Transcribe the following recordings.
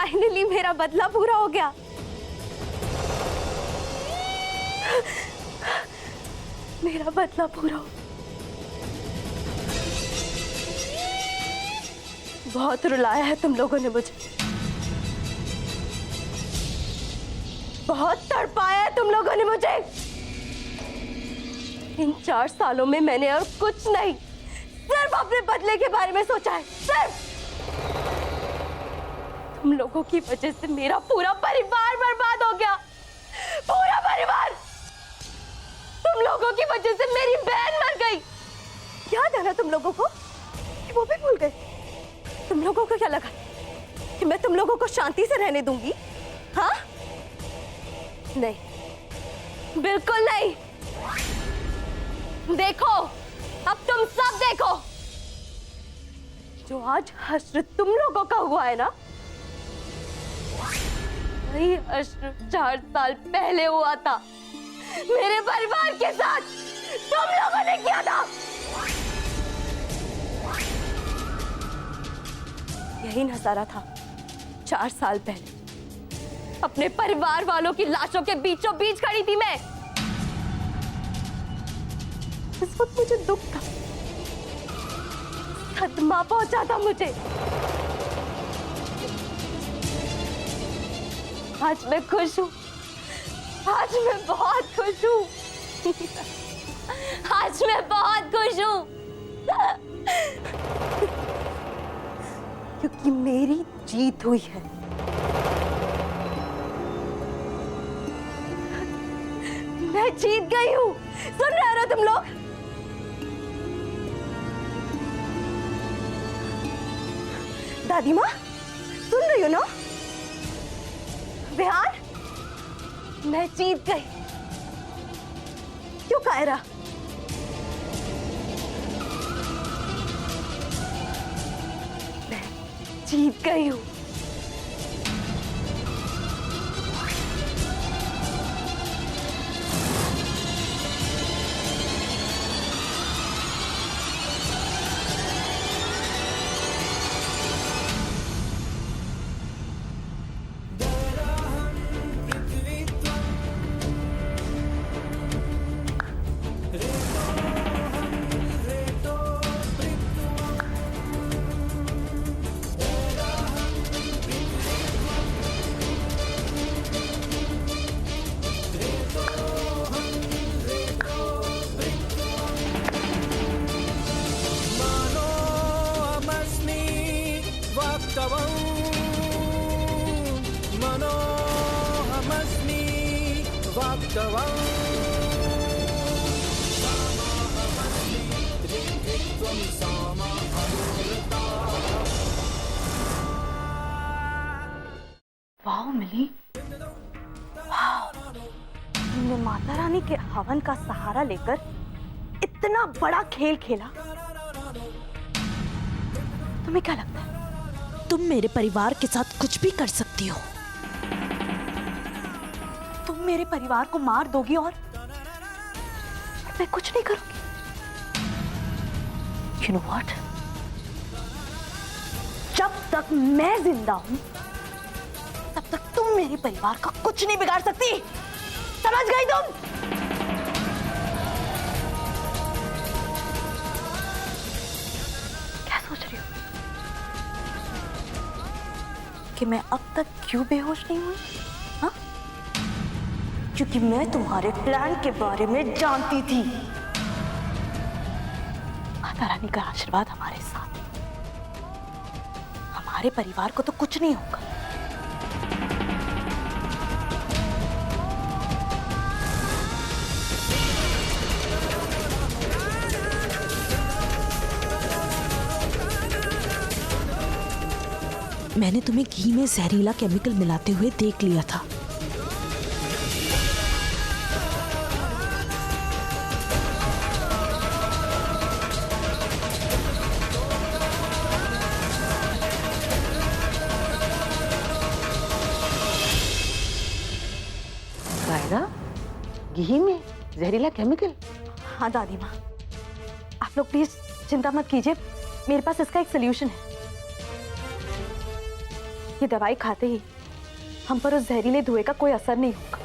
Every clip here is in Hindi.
फाइनली मेरा बदला पूरा हो गया। मेरा बदला पूरा हो। बहुत रुलाया है तुम लोगों ने मुझे, बहुत तड़पाया है तुम लोगों ने मुझे। इन 4 सालों में मैंने और कुछ नहीं, सिर्फ अपने बदले के बारे में सोचा है। सिर्फ तुम लोगों की वजह से मेरा पूरा परिवार बर्बाद हो गया, पूरा परिवार। तुम लोगों की वजह से मेरी बहन मर गई। याद है ना तुम लोगों को? वो भी भूल गए। तुम लोगों को क्या लगा कि मैं तुम लोगों को शांति से रहने दूंगी? हाँ? नहीं, बिल्कुल नहीं। देखो, अब तुम सब देखो, जो आज हश्र तुम लोगों का हुआ है ना, वही हश्र 4 साल पहले हुआ था मेरे परिवार के साथ। तुम लोगों ने किया था। यही नजारा था 4 साल पहले। अपने परिवार वालों की लाशों के बीचों बीच खड़ी थी मैं। इस वक्त मुझे दुख था, सदमा पहुंचा था मुझे। आज मैं खुश हूं, आज मैं बहुत खुश हूं। आज मैं बहुत खुश हूं क्योंकि मेरी जीत हुई है। मैं जीत गई हूं। सुन रहे हो तुम लोग? दादी माँ, सुन रही हो ना? विहान, मैं जीत गई। क्यों कायरा? मैं जीत गई हूं। वाह मिली, वाह, तुमने माता रानी के हवन का सहारा लेकर इतना बड़ा खेल खेला। तुम्हें क्या लगता है तुम मेरे परिवार के साथ कुछ भी कर सकती हो? तुम मेरे परिवार को मार दोगी और मैं कुछ नहीं करूंगी? You know what? जब तक मैं जिंदा हूं तब तक तुम मेरे परिवार का कुछ नहीं बिगाड़ सकती। समझ गई तुम? क्या सोच रही हो कि मैं अब तक क्यों बेहोश नहीं हुई? हाँ? क्योंकि मैं तुम्हारे प्लान के बारे में जानती थी। माता रानी का आशीर्वाद हमारे साथ है। हमारे परिवार को तो कुछ नहीं होगा। मैंने तुम्हें घी में जहरीला केमिकल मिलाते हुए देख लिया था। घी में जहरीला केमिकल? हाँ दादी माँ, आप लोग प्लीज चिंता मत कीजिए, मेरे पास इसका एक सोल्यूशन है। ये दवाई खाते ही हम पर उस जहरीले धुएं का कोई असर नहीं होगा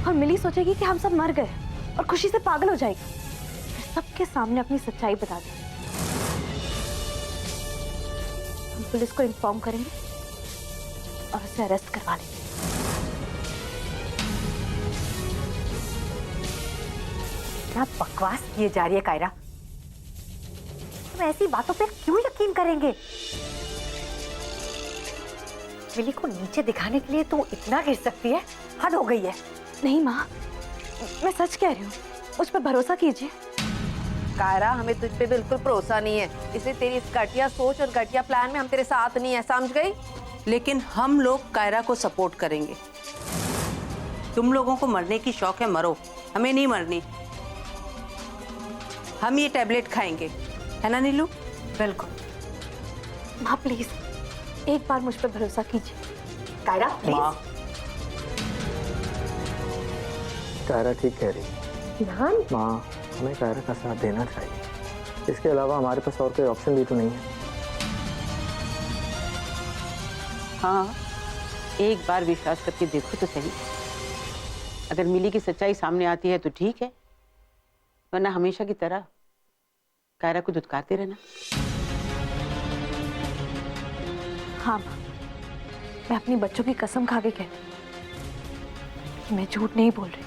और मिली सोचेगी कि हम सब मर गए और खुशी से पागल हो जाएगी, फिर सबके सामने अपनी सच्चाई बता देगी। हम पुलिस को इन्फॉर्म करेंगे और उसे अरेस्ट करवा लेंगे। क्या बकवास किए जा रही है कायरा? तुम ऐसी बातों पे क्यों यकीन करेंगे? मिली को नीचे दिखाने के लिए तो इतना गिर सकती है, हद हो गई है। नहीं माँ, मैं सच कह रही हूँ, मुझ पर भरोसा कीजिए। कायरा, हमें तुझ पे बिल्कुल भरोसा नहीं है, इसलिए तेरी इस घटिया सोच और घटिया प्लान में हम तेरे साथ नहीं है, समझ गई? लेकिन हम लोग कायरा को सपोर्ट करेंगे। तुम लोगों को मरने की शौक है, मरो, हमें नहीं मरनी। हम ये टैबलेट खाएंगे, है ना नीलू? बिल्कुल। माँ प्लीज एक बार मुझ पर भरोसा कीजिए। कायरा माँ, प्लीज। कायरा ठीक कह रही है। माँ, हमें कायरा का साथ देना चाहिए, इसके अलावा हमारे पास और कोई ऑप्शन भी तो नहीं है। हाँ, एक बार विश्वास करके देखो तो सही। अगर मिली की सच्चाई सामने आती है तो ठीक है, वरना हमेशा की तरह कायरा को दुत्कारते रहना। हाँ माँ, मैं अपनी बच्चों की कसम खा के कहती हूँ कि मैं झूठ नहीं बोल रही।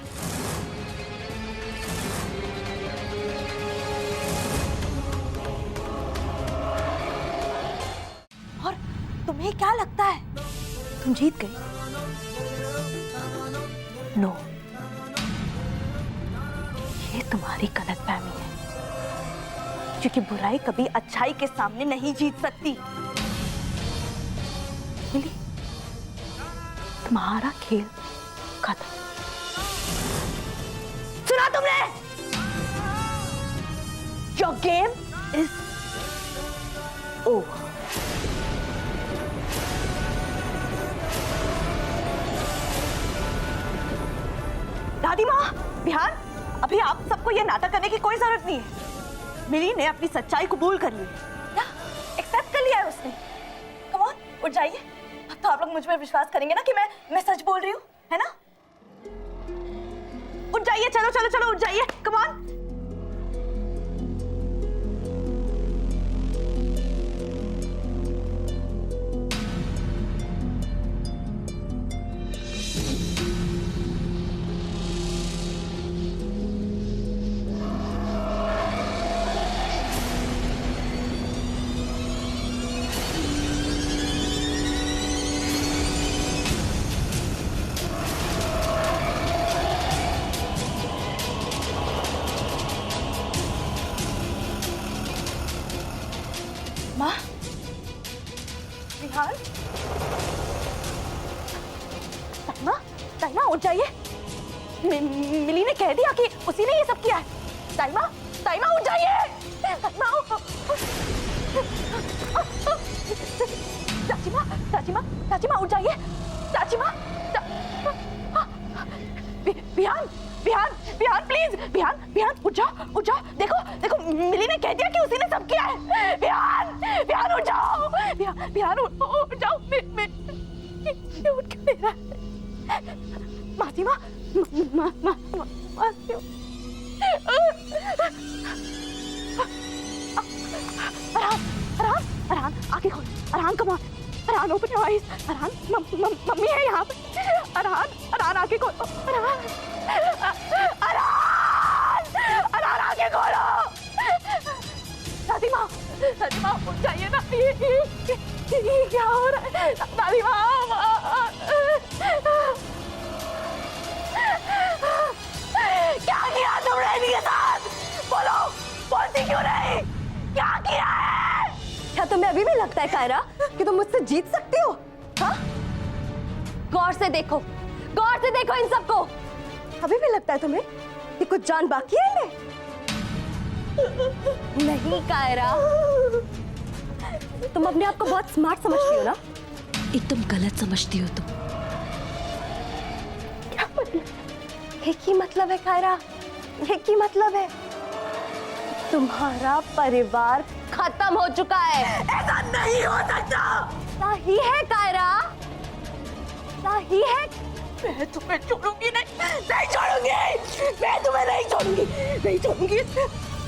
और तुम्हें क्या लगता है तुम जीत गई? नो, ये तुम्हारी गलतफहमी है, क्योंकि बुराई कभी अच्छाई के सामने नहीं जीत सकती। मिली, तुम्हारा खेल खत्म। सुना तुमने? Your game is over. दादी माँ, बिहान, अभी आप सबको ये नाटक करने की कोई जरूरत नहीं है। मिली ने अपनी सच्चाई कबूल कर ली, क्या एक्सेप्ट कर लिया है उसने। कम ऑन, उठ जाइए। अब तो आप लोग मुझ पर विश्वास करेंगे ना कि मैं सच बोल रही हूँ, है ना? उठ जाइए, चलो चलो चलो, उठ जाइए, कम ऑन। माँ, बिहान, ताइमा, उठ जाइए। मिली ने कह दिया कि उसी ने ये सब किया है। ताइमा, उठ जाइए। चाची माँ, उठ जाइए। चाची माँ, बिहान, प्लीज, बिहान, उठ जाओ। देखो, मिली ने कह दिया कि उसी ने सब किया है। बिहान, उठ जाओ। बिहान, उठ जाओ। मैं उठ क्यों नहीं रहा? मासी माँ, अरहान, आंखें खोल। Arhan, come on. Arhan, open your eyes. Arhan, मम्मी है यहाँ पे। अरहान, आंखें खोलो। अरहान, आंखें खोलो। दादी माँ, उठ जाइए ना। ये क्या हो रहा है? दादी माँ, क्या किया तुमने इनके साथ? बोलती क्यों नहीं? क्या किया है? क्या तुम्हें अभी भी लगता है कायरा कि तुम मुझसे जीत सकती हो? हाँ? गौर से देखो इन सबको। अभी भी लगता है तुम्हें कि कुछ जान बाकी है इनमें? नहीं कायरा, तुम अपने आप को बहुत स्मार्ट समझती हो ना? एकदम गलत समझती हो तुम। क्या मतलब? एक ही मतलब है कायरा, एक ही मतलब है। तुम्हारा परिवार खत्म हो चुका है। ऐसा नहीं हो सकता। सही है कायरा, सही है। मैं तुम्हें छोड़ूंगी नहीं, नहीं छोड़ूंगी, मैं तुम्हें नहीं छोड़ूंगी, नहीं छोड़ूंगी।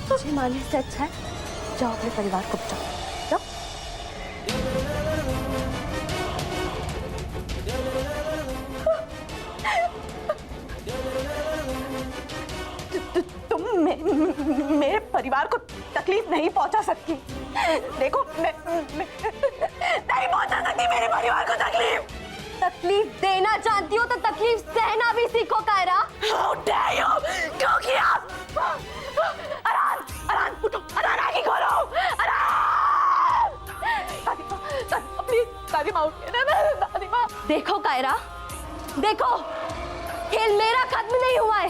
तुझे मानने से अच्छा है जाओ अपने परिवार को बचाओ, जाओ। तुम मेरे परिवार को तकलीफ नहीं पहुंचा सकती। देखो मैं नहीं पहुंचा सकती मेरे परिवार को तकलीफ। तकलीफ देना जानती हो तो तकलीफ सहना भी सीखो कायरा। How dare you? क्यों किया? अरान, अरान उठो, अरान आगे खोलो, अरान। दादी प्लीज, दादी माँ उठिए ना, दादी माँ। देखो कायरा, देखो, खेल मेरा खत्म नहीं हुआ है,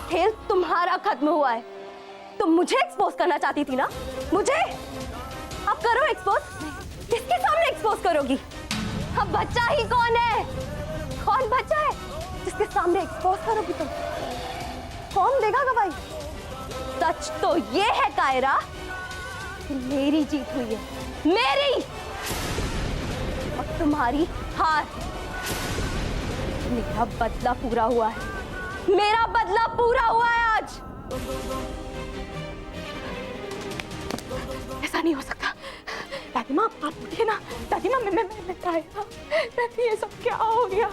खेल तुम्हारा खत्म हुआ है। तुम मुझे एक्सपोज करना चाहती थी ना, मुझे? अब करो एक्सपोज। किसके सामने एक्सपोज करोगी? अब बच्चा ही कौन है? कौन बच्चा है जिसके सामने एक्सपोज करोगी तुम? कौन देगा गवाही? सच तो ये है कायरा कि मेरी जीत हुई है, मेरी, और तुम्हारी हार। मेरा बदला पूरा हुआ है, मेरा बदला पूरा हुआ है आज। ऐसा नहीं हो सकता। दादी माँ आप उठिए ना। दादी माँ मैं दादी ये सब क्या हो गया?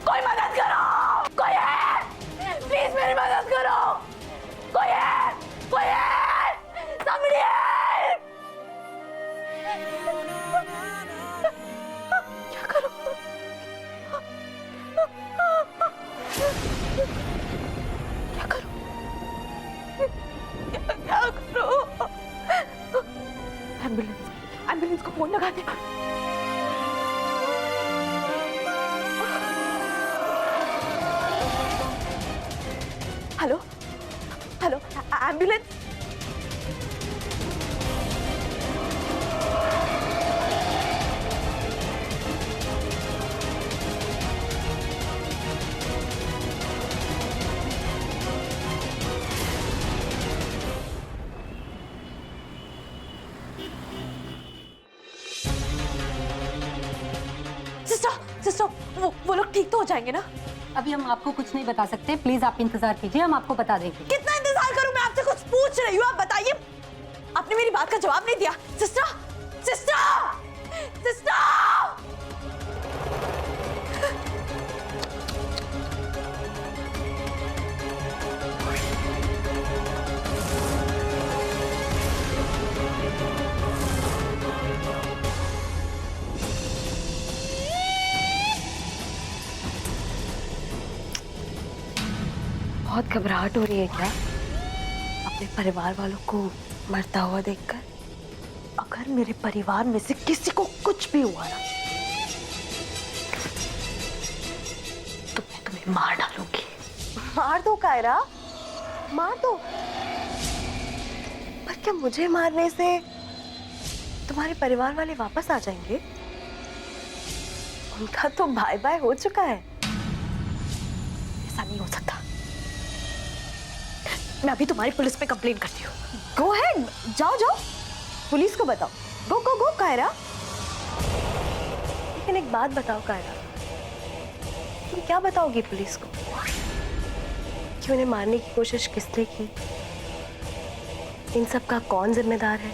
कोई मदद करो, कोई है? प्लीज मेरी मदद करो, कोई है? कोई है? somebody help! क्या करूं? क्या करूं? क्या करूं? एम्बुलेंस को फोन लगा दे। Hello hello ambulance. सिस्टर वो लोग ठीक तो हो जाएंगे ना? अभी हम आपको कुछ नहीं बता सकते, प्लीज आप इंतजार कीजिए, हम आपको बता देंगे। कितना इंतजार करूं? मैं आपसे कुछ पूछ रही हूँ, आप बताइए। आपने मेरी बात का जवाब नहीं दिया। सिस्टर सिस्टर सिस्टर बहुत घबराहट हो रही है क्या अपने परिवार वालों को मरता हुआ देखकर? अगर मेरे परिवार में से किसी को कुछ भी हुआ ना तो मैं तुम्हें मार डालूंगी। मार दो कायरा, मार दो। पर क्या मुझे मारने से तुम्हारे परिवार वाले वापस आ जाएंगे? उनका तो बाय बाय हो चुका है। ऐसा नहीं हो सकता। मैं अभी तुम्हारी पुलिस पे कंप्लेंट करती हूँ। गो अहेड, जाओ जाओ, पुलिस को बताओ। गो गो गो कायरा। लेकिन एक बात बताओ कायरा, तुम क्या बताओगी पुलिस को कि उन्हें मारने की कोशिश किसने की? इन सब का कौन जिम्मेदार है?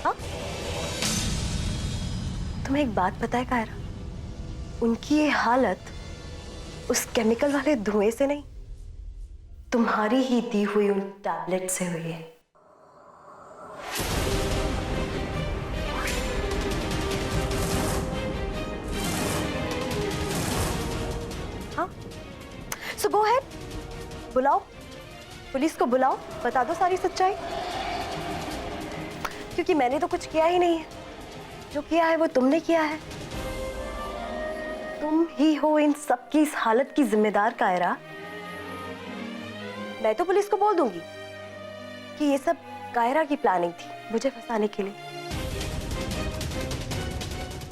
हाँ, तुम्हें एक बात पता है कायरा, उनकी ये हालत उस केमिकल वाले धुएं से नहीं, तुम्हारी ही दी हुई उन टैबलेट से हुई है। हाँ, सो गो अहेड, बुलाओ पुलिस को, बुलाओ, बता दो सारी सच्चाई। क्योंकि मैंने तो कुछ किया ही नहीं है, जो किया है वो तुमने किया है। तुम ही हो इन सब की इस हालत की जिम्मेदार कायरा। मैं तो पुलिस को बोल दूंगी कि ये सब कायरा की प्लानिंग थी मुझे फंसाने के लिए।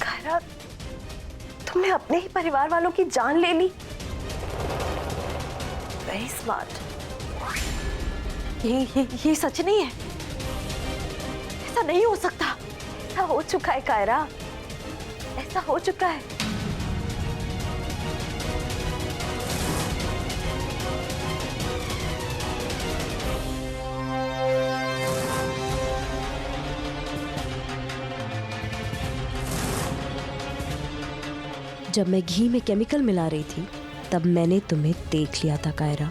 कायरा, तुमने अपने ही परिवार वालों की जान ले ली। वेरी स्मार्ट, ये सच नहीं है, ऐसा नहीं हो सकता। ऐसा हो चुका है कायरा, ऐसा हो चुका है। जब मैं घी में केमिकल मिला रही थी तब मैंने तुम्हें देख लिया था कायरा।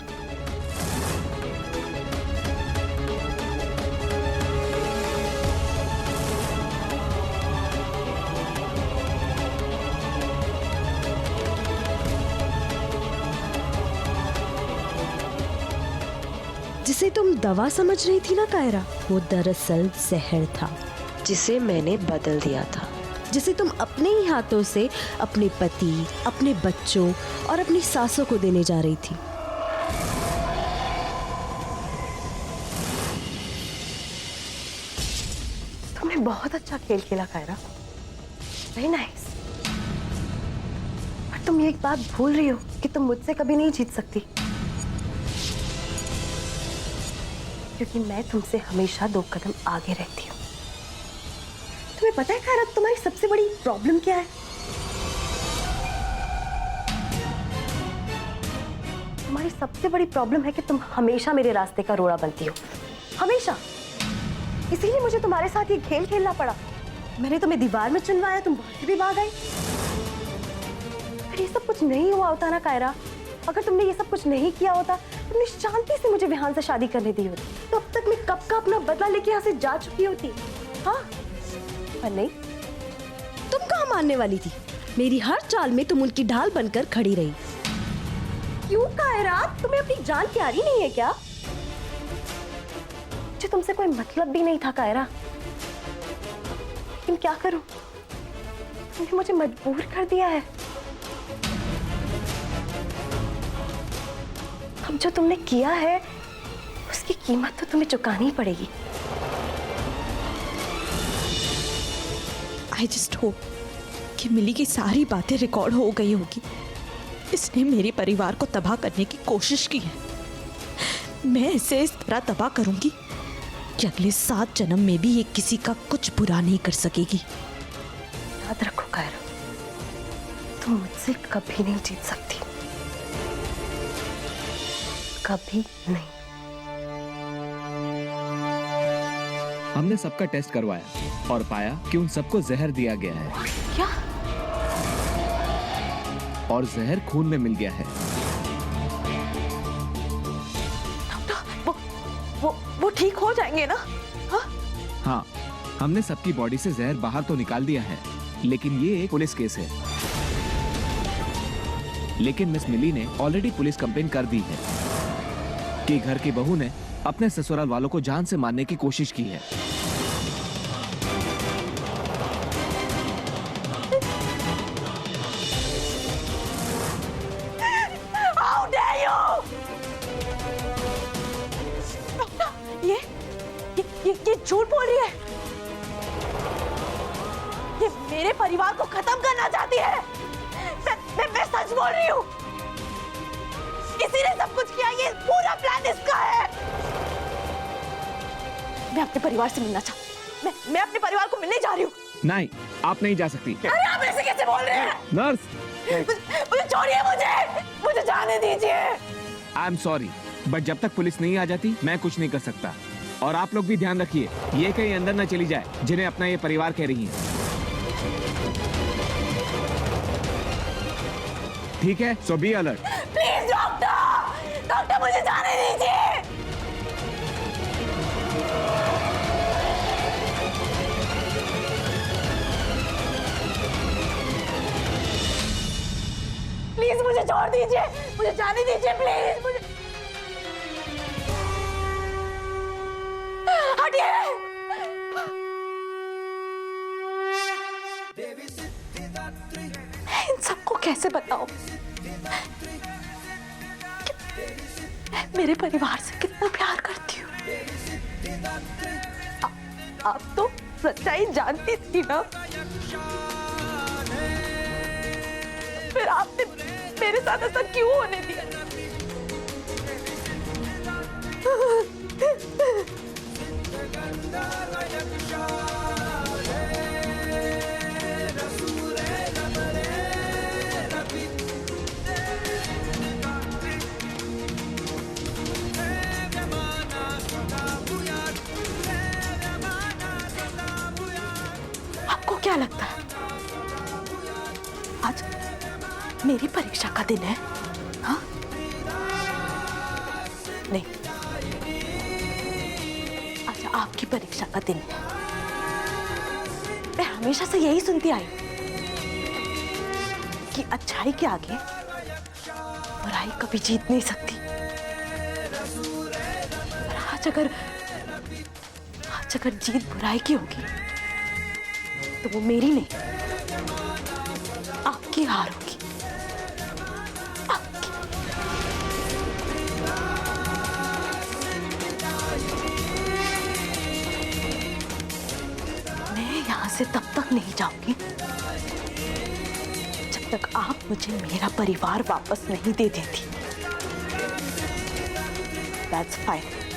जिसे तुम दवा समझ रही थी ना कायरा, वो दरअसल जहर था जिसे मैंने बदल दिया था, जिसे तुम अपने ही हाथों से अपने पति, अपने बच्चों और अपनी सासों को देने जा रही थी। तुमने बहुत अच्छा खेल खेला कायरा, वेरी नाइस। पर तुम ये एक बात भूल रही हो कि तुम मुझसे कभी नहीं जीत सकती, क्योंकि मैं तुमसे हमेशा 2 कदम आगे रहती हूँ। तुम्हें पता है कायरा, तुम्हारी सबसे बड़ी प्रॉब्लम क्या है? तुम्हारी सबसे बड़ी प्रॉब्लम है कि तुम हमेशा मेरे रास्ते का रोड़ा बनती हो, हमेशा। इसीलिए मुझे तुम्हारे साथ ये खेल खेलना पड़ा। मैंने तुम्हें दीवार में चुनवाया, तुम वहां से भी भाग गई। अगर ये सब कुछ नहीं हुआ होता ना कायरा, अगर तुमने ये सब कुछ नहीं किया होता, तुमने शांति से मुझे विहान से शादी करने दी होती, तो अब तक मैं कब का अपना बदला लेके यहाँ से जा चुकी होती। हाँ, पर नहीं। तुम कहाँ मानने वाली थी? मेरी हर चाल में तुम उनकी ढाल बनकर खड़ी रही। क्यों कायरा, तुम्हें अपनी जान प्यारी नहीं है क्या? मुझे तुमसे कोई मतलब भी नहीं था कायरा, लेकिन क्या करूं, तुमने मुझे मजबूर कर दिया है। अब जो तुमने किया है उसकी कीमत तो तुम्हें चुकानी पड़ेगी। आई जस्ट होप कि मिली की सारी बातें रिकॉर्ड हो गई होगी। इसने मेरे परिवार को तबाह करने की कोशिश की है। मैं इसे इस तरह तबाह करूंगी कि अगले 7 जन्म में भी ये किसी का कुछ बुरा नहीं कर सकेगी। याद रखो कायरा, तुम मुझसे कभी नहीं जीत सकती, कभी नहीं। हमने सबका टेस्ट करवाया और पाया कि उन सबको जहर दिया गया है। क्या? और जहर खून में मिल गया है। वो ठीक हो जाएंगे ना? हाँ, हमने सबकी बॉडी से जहर बाहर तो निकाल दिया है, लेकिन ये एक पुलिस केस है। लेकिन मिस मिली ने ऑलरेडी पुलिस कंप्लेन कर दी है कि घर की बहू ने अपने ससुराल वालों को जान से मारने की कोशिश की है। ये झूठ बोल रही है। ये मेरे परिवार को खत्म करना चाहती है। मैं सच बोल रही हूँ। इसी ने सब कुछ किया, ये पूरा प्लान इसका है। मैं अपने परिवार से मिलना चाहती हूँ। मैं अपने परिवार को मिलने जा रही हूँ। नहीं, आप नहीं जा सकती। अरे आप ऐसे कैसे बोल रहे हैं? नर्स, मुझे छोड़िए, मुझे जाने दीजिए। आई एम सॉरी, बट जब तक पुलिस नहीं आ जाती मैं कुछ नहीं कर सकता। और आप लोग भी ध्यान रखिए, ये कहीं अंदर न चली जाए जिन्हें अपना ये परिवार कह रही हैं। ठीक है, सो बी अलर्ट। प्लीज डॉक्टर मुझे जाने दीजिए। प्लीज मुझे छोड़ दीजिए, मुझे जाने दीजिए प्लीज। मुझे हटिए। मैं इन सबको कैसे बताऊं मैं मेरे परिवार से कितना प्यार करती हूँ। आप तो सच्चाई जानती थी ना, फिर आपने मेरे साथ ऐसा क्यों होने दिया? आपको क्या लगता है आज मेरी परीक्षा का दिन है? हाँ? नहीं, आज आपकी परीक्षा का दिन है। मैं हमेशा से यही सुनती आई कि अच्छाई के आगे बुराई कभी जीत नहीं सकती। और आज अगर जीत बुराई की होगी तो वो मेरी नहीं, आपकी हार होगी। आपकी। मैं यहां से तब तक नहीं जाऊंगी जब तक आप मुझे मेरा परिवार वापस नहीं दे देती। That's fine.